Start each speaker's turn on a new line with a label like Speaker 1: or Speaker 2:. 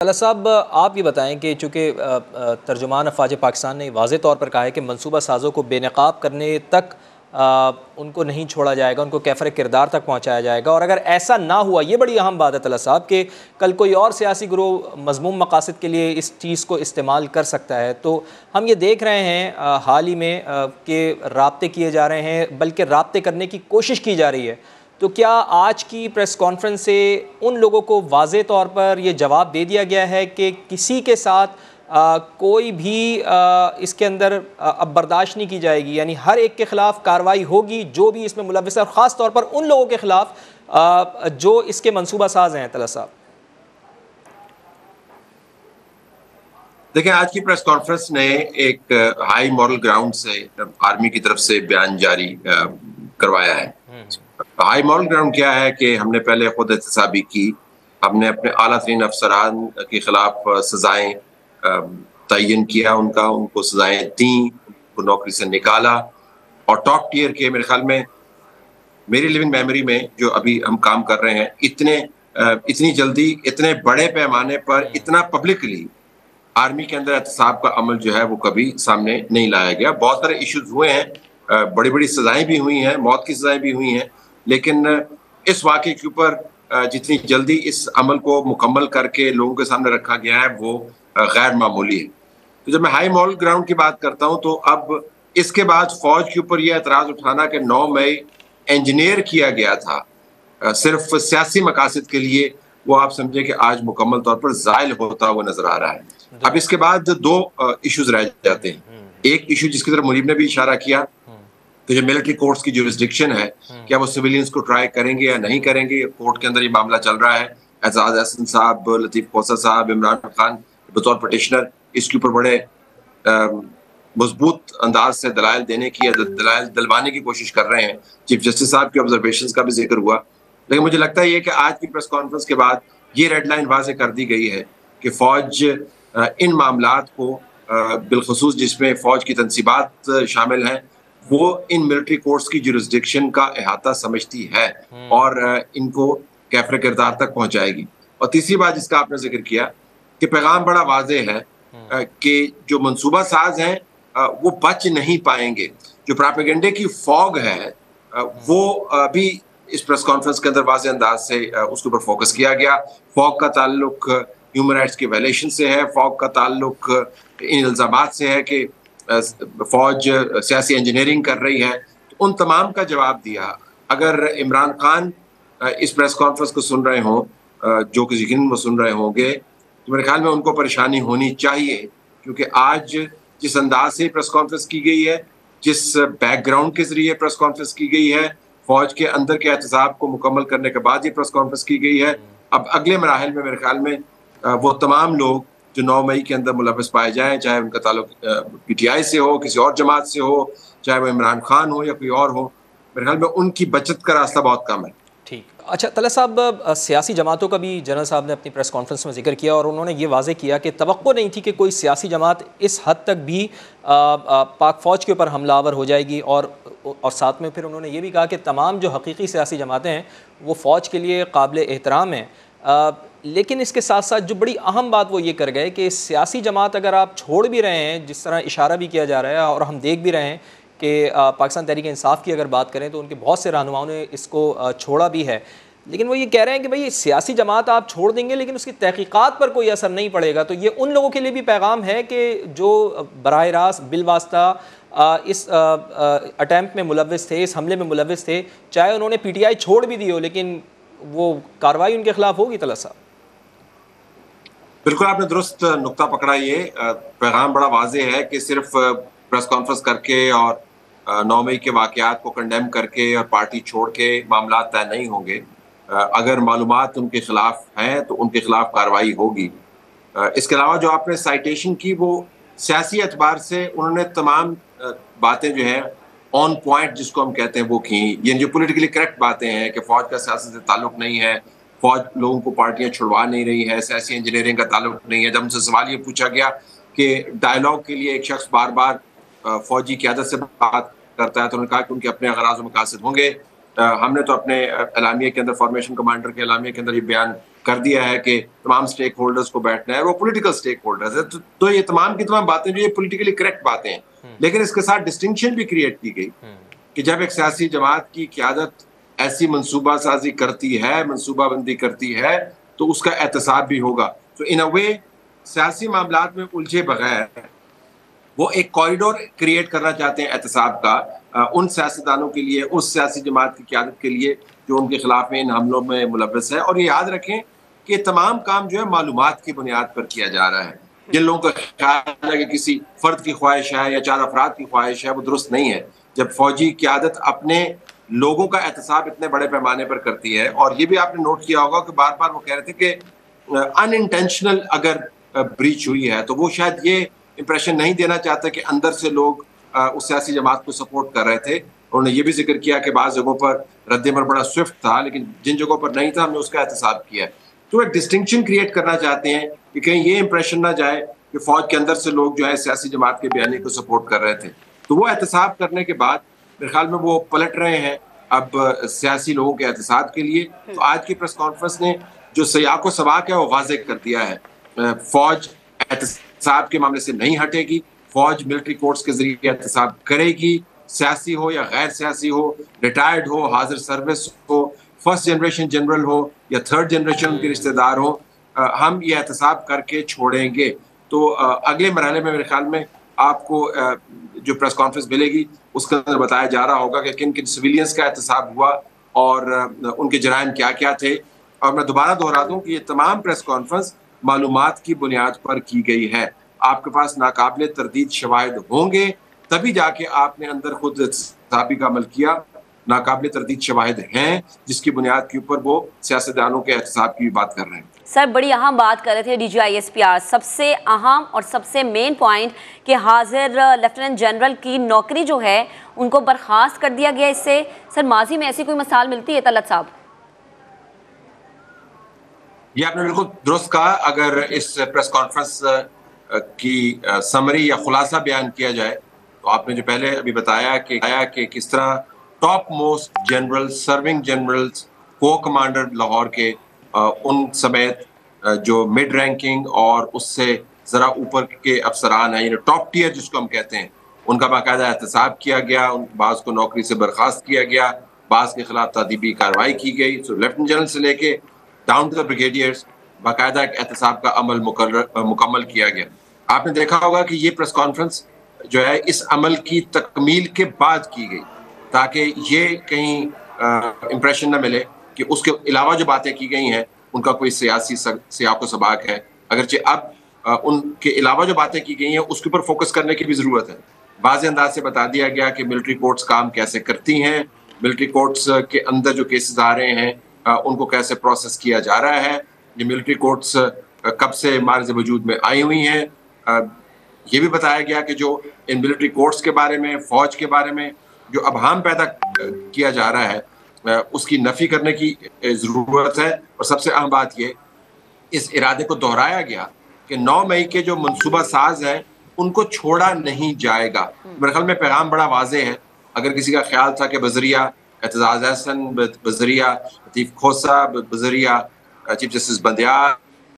Speaker 1: طلعت صاحب آپ یہ بتائیں کہ چونکہ ترجمان افواج پاکستان نے واضح طور پر کہا ہے کہ منصوبہ سازوں کو بے نقاب کرنے تک ان کو نہیں چھوڑا جائے گا، ان کو کیفر کردار تک پہنچایا جائے گا، اور اگر ایسا نہ ہوا، یہ بڑی اہم بات ہے طلعت صاحب کہ کل کوئی اور سیاسی گروہ مذموم مقاصد کے لیے اس چیز کو استعمال کر سکتا ہے، تو ہم یہ دیکھ رہے ہیں حال ہی میں کہ رابطے کیے جا رہے ہیں، بلکہ رابطے کرنے کی کوشش کی جا رہی ہے۔ تو کیا آج کی پریس کانفرنس سے ان لوگوں کو واضح طور پر یہ جواب دے دیا گیا ہے کہ کسی کے ساتھ کوئی بھی اس کے اندر اب برداشت نہیں کی جائے گی، یعنی ہر ایک کے خلاف کارروائی ہوگی جو بھی اس میں ملوث ہے، اور خاص طور پر ان لوگوں کے خلاف جو اس کے منصوبہ ساز ہیں؟ طلعت صاحب
Speaker 2: دیکھیں، آج کی پریس کانفرنس نے ایک ہائی مورل گراؤنڈ سے آرمی کی طرف سے بیان جاری کروایا ہے۔ ہائی مورل گراؤنڈ کیا ہے کہ ہم نے پہلے خود احتسابی کی، ہم نے اپنے اعلیٰ ترین افسران کے خلاف سزائیں تعین کیا، ان کو سزائیں دیں، ان کو نوکری سے نکالا، اور ٹاپ ٹیئر کے میرے خیال میں میری لیونگ میموری میں جو ابھی ہم کام کر رہے ہیں، اتنی جلدی اتنے بڑے پیمانے پر اتنا پبلکلی آرمی کے اندر احتساب کا عمل جو ہے وہ کبھی سامنے نہیں لایا گیا۔ بہت سارے ایشوز ہوئے ہیں، بڑی بڑی سزائیں بھی ہوئی ہیں، موت کی سزائیں بھی ہوئی ہیں، لیکن اس واقعے کے اوپر جتنی جلدی اس عمل کو مکمل کر کے لوگوں کے سامنے رکھا گیا ہے وہ غیر معمولی ہے۔ تو جب میں ہائی مورل گراؤنڈ کی بات کرتا ہوں تو اب اس کے بعد فوج کے اوپر یہ اعتراض اٹھانا کہ 9 مئی انجینئر کیا گیا تھا صرف سیاسی مقاصد کے لیے، وہ آپ سمجھیں کہ آج مکمل طور پر زائل ہوتا ہوا نظر آ رہا ہے۔ اب اس کے بعد 2 ایشوز رہ جاتے ہیں۔ ایک ایشو جس کی طرف منیب نے بھی اشارہ کیا کہ جو ملٹری کورٹس کی جورسڈکشن ہے، کیا وہ سویلینز کو ٹرائی کریں گے یا نہیں کریں گے؟ کورٹ کے اندر یہ معاملہ چل رہا ہے۔ اعزاز احسن صاحب، لطیف کوثر صاحب، عمران خان بطور پٹیشنر اس کے اوپر بڑے مضبوط انداز سے دلائل دینے کی، دلائل دلوانے کی کوشش کر رہے ہیں۔ چیف جسٹس صاحب کی آبزرویشنز کا بھی ذکر ہوا، لیکن مجھے لگتا ہے یہ کہ آج کی پریس کانفرنس کے بعد یہ ریڈ لائن واضح کر دی گئی ہے کہ فوج ان معاملات کو بالخصوص جس میں فوج کی تنصیبات شامل ہیں، وہ ان ملٹری کورٹس کی جورسڈکشن کا احاطہ سمجھتی ہے اور ان کو کیفر کردار تک پہنچائے گی۔ اور تیسری بات جس کا آپ نے ذکر کیا کہ پیغام بڑا واضح ہے کہ جو منصوبہ ساز ہیں وہ بچ نہیں پائیں گے۔ جو پراپیگنڈے کی فوگ ہے وہ بھی اس پریس کانفرنس کے اندر واضح انداز سے اس کے اوپر فوکس کیا گیا۔ فوگ کا تعلق ہیومن رائٹس کی وائلیشن سے ہے، فوگ کا تعلق ان الزامات سے ہے کہ فوج سیاسی انجینئرنگ کر رہی ہے۔ تو ان تمام کا جواب دیا۔ اگر عمران خان اس پریس کانفرنس کو سن رہے ہوں، جو کہ یقیناً وہ سن رہے ہوں گے، تو میرے خیال میں ان کو پریشانی ہونی چاہیے، کیونکہ آج جس انداز سے پریس کانفرنس کی گئی ہے، جس بیک گراؤنڈ کے ذریعے پریس کانفرنس کی گئی ہے، فوج کے اندر کے احتساب کو مکمل کرنے کے بعد یہ پریس کانفرنس کی گئی ہے، اب اگلے مراحل میں میرے خیال میں وہ تمام لوگ جو 9 مئی کے اندر ملوث پائے جائیں، چاہے ان کا تعلق پی ٹی آئی سے ہو، کسی اور جماعت سے ہو، چاہے وہ عمران خان ہو یا کوئی اور ہو، میرے خیال میں ان کی بچت کا راستہ بہت کم ہے۔
Speaker 1: ٹھیک، اچھا طلعت صاحب، سیاسی جماعتوں کا بھی جنرل صاحب نے اپنی پریس کانفرنس میں ذکر کیا، اور انہوں نے یہ واضح کیا کہ توقع نہیں تھی کہ کوئی سیاسی جماعت اس حد تک بھی پاک فوج کے اوپر حملہ آور ہو جائے گی، اور ساتھ میں پھر انہوں نے یہ بھی کہا کہ تمام جو حقیقی سیاسی جماعتیں ہیں وہ فوج کے لیے قابل احترام ہیں۔ لیکن اس کے ساتھ ساتھ جو بڑی اہم بات وہ یہ کر گئے کہ سیاسی جماعت اگر آپ چھوڑ بھی رہے ہیں، جس طرح اشارہ بھی کیا جا رہا ہے اور ہم دیکھ بھی رہے ہیں کہ پاکستان تحریک انصاف کی اگر بات کریں تو ان کے بہت سے رہنماؤں نے اس کو چھوڑا بھی ہے، لیکن وہ یہ کہہ رہے ہیں کہ بھئی سیاسی جماعت آپ چھوڑ دیں گے لیکن اس کی تحقیقات پر کوئی اثر نہیں پڑے گا۔ تو یہ ان لوگوں کے لیے بھی پیغام ہے کہ جو براہ راست بالواسطہ اس اٹیمپٹ میں ملوث تھے، اس حملے میں ملوث تھے، چاہے انہوں نے پی ٹی آئی چھوڑ بھی دی ہو، لیکن وہ کارروائی ان کے خلاف ہوگی۔ طلعت صاحب
Speaker 2: بالکل آپ نے درست نقطہ پکڑا۔ یہ پیغام بڑا واضح ہے کہ صرف پریس کانفرنس کر کے اور 9 مئی کے واقعات کو کنڈیم کر کے اور پارٹی چھوڑ کے معاملات طے نہیں ہوں گے۔ اگر معلومات ان کے خلاف ہیں تو ان کے خلاف کارروائی ہوگی۔ اس کے علاوہ جو آپ نے سائٹیشن کی، وہ سیاسی اعتبار سے انہوں نے تمام باتیں جو ہیں آن پوائنٹ جس کو ہم کہتے ہیں وہ کی، یہ جو پولیٹیکلی کریکٹ باتیں ہیں کہ فوج کا سیاست سے تعلق نہیں ہے، فوج لوگوں کو پارٹیاں چھڑوا نہیں رہی ہے، سیاسی انجینئرنگ کا تعلق نہیں ہے۔ جب ان سے سوال یہ پوچھا گیا کہ ڈائیلاگ کے لیے ایک شخص بار بار فوجی قیادت سے بات کرتا ہے تو انہوں نے کہا کہ ان کے اپنے اغراض و مقاصد ہوں گے، ہم نے تو اپنے اعلامیہ کے اندر فارمیشن کمانڈر کے اعلامیہ کے اندر یہ بیان کر دیا ہے کہ تمام سٹیک ہولڈرز کو بیٹھنا ہے، وہ پولیٹیکل سٹیک ہولڈرز ہیں، تو یہ تمام کی تمام باتیں جو یہ پولیٹیکلی کریکٹ باتیں ہیں، لیکن اس کے ساتھ ڈسٹنکشن بھی کریٹ کی گئی کہ جب ایک سیاسی جماعت کی قیادت ایسی منصوبہ سازی کرتی ہے، منصوبہ بندی کرتی ہے، تو اس کا احتساب بھی ہوگا. تو ان اے وے سیاسی معاملات میں الجھے بغیر وہ ایک کوریڈور کریٹ کرنا چاہتے ہیں احتساب کا ان سیاستدانوں کے لیے، اس سیاسی جماعت کی قیادت کے لیے جو ان کے خلاف میں ان حملوں میں ملوث ہے. اور یہ یاد رکھیں کہ تمام کام جو ہے معلومات کی بنیاد پر کیا جا رہا ہے. جن لوگوں کا خیال ہے کہ کسی فرد کی خواہش ہے یا 4 افراد کی خواہش ہے، وہ درست نہیں ہے. جب فوجی قیادت اپنے لوگوں کا احتساب اتنے بڑے پیمانے پر کرتی ہے، اور یہ بھی آپ نے نوٹ کیا ہوگا کہ بار بار وہ کہہ رہے تھے کہ ان انٹینشنل اگر بریچ ہوئی ہے تو وہ شاید یہ امپریشن نہیں دینا چاہتا کہ اندر سے لوگ اس سیاسی جماعت کو سپورٹ کر رہے تھے. انہوں نے یہ بھی ذکر کیا کہ بعض جگہوں پر رد عمل بڑا سوئفٹ تھا، لیکن جن جگہوں پر نہیں تھا ہم نے اس کا احتساب کیا. تو ایک ڈسٹنکشن کریٹ کرنا چاہتے ہیں کہ کہیں یہ امپریشن نہ جائے کہ فوج کے اندر سے لوگ جو ہے سیاسی جماعت کے بیانیے کو سپورٹ کر رہے تھے. تو وہ احتساب کرنے کے بعد میرے خیال میں وہ پلٹ رہے ہیں اب سیاسی لوگوں کے احتساب کے لیے. تو آج کی پریس کانفرنس نے جو سیاق و سباق ہے وہ واضح کر دیا ہے. فوج احتساب کے معاملے سے نہیں ہٹے گی، فوج ملٹری کورٹس کے ذریعے احتساب کرے گی، سیاسی ہو یا غیر سیاسی ہو، ریٹائرڈ ہو، حاضر سروس ہو، فرسٹ جنریشن جنرل ہو یا تھرڈ جنریشن کے رشتہ دار ہو، ہم یہ احتساب کر کے چھوڑیں گے. تو اگلے مرحلے میں میرے خیال میں آپ کو جو پریس کانفرنس ملے گی اس کے اندر بتایا جا رہا ہوگا کہ کن کن سویلینز کا احتساب ہوا اور ان کے جرائم کیا کیا تھے. اور میں دوبارہ دہرا دوں کہ یہ تمام پریس کانفرنس معلومات کی بنیاد پر کی گئی ہے. آپ کے پاس ناقابل تردید شواہد ہوں گے تبھی جا کے آپ نے اندر خود احتسابی کا عمل کیا. ناقابل تردید شواہد ہیں جس کی بنیاد کے اوپر وہ سیاستدانوں کے احتساب کی بات کر رہے ہیں.
Speaker 3: سر بڑی اہم بات کر رہے تھے D G I S P R, سب سے اہم اور سب سے مین پوائنٹ کہ حاضر لیفٹیننٹ جنرل کی نوکری جو ہے ان کو برخاست کر دیا گیا. اس سے سر ماضی میں ایسی کوئی مثال ملتی ہے طلعت صاحب؟
Speaker 2: یہ آپ نے بالکل درست کہا. اگر اس پریس کانفرنس کی سمری یا خلاصہ بیان کیا جائے تو آپ نے جو پہلے ابھی بتایا کہ کس طرح top most general, serving generals, کو کمانڈر لاہور کے، ان سمیت جو مڈ رینکنگ اور اس سے ذرا اوپر کے افسران ہیں، یعنی ٹاپ ٹیئر جس کو ہم کہتے ہیں، ان کا باقاعدہ احتساب کیا گیا. بعض کو نوکری سے برخاست کیا گیا، بعض کے خلاف تادیبی کارروائی کی گئی. لیفٹیننٹ جنرل سے لے کے ڈاؤن ٹو دا بریگیڈیئرز باقاعدہ ایک احتساب کا عمل مکمل کیا گیا. آپ نے دیکھا ہوگا کہ یہ پریس کانفرنس جو ہے اس عمل کی تکمیل کے بعد کی گئی تاکہ یہ کہیں امپریشن نہ ملے کہ اس کے علاوہ جو باتیں کی گئی ہیں ان کا کوئی سیاسی سیاق و سباق ہے. اگرچہ اب ان کے علاوہ جو باتیں کی گئی ہیں اس کے اوپر فوکس کرنے کی بھی ضرورت ہے. واضح انداز سے بتا دیا گیا کہ ملٹری کورٹس کام کیسے کرتی ہیں، ملٹری کورٹس کے اندر جو کیسز آ رہے ہیں ان کو کیسے پروسیس کیا جا رہا ہے، یہ ملٹری کورٹس کب سے معرض وجود میں آئی ہوئی ہیں. یہ بھی بتایا گیا کہ جو ان ملٹری کورٹس کے بارے میں، فوج کے بارے میں جو ابہام پیدا کیا جا رہا ہے اس کی نفی کرنے کی ضرورت ہے. اور سب سے اہم بات یہ اس ارادے کو دہرایا گیا کہ 9 مئی کے جو منصوبہ ساز ہیں ان کو چھوڑا نہیں جائے گا. میرے خیال میں پیغام بڑا واضح ہے. اگر کسی کا خیال تھا کہ بذریعہ اعتزاز احسن، بذریعہ لطیف کھوسہ، بذریعہ چیف جسٹس بندیال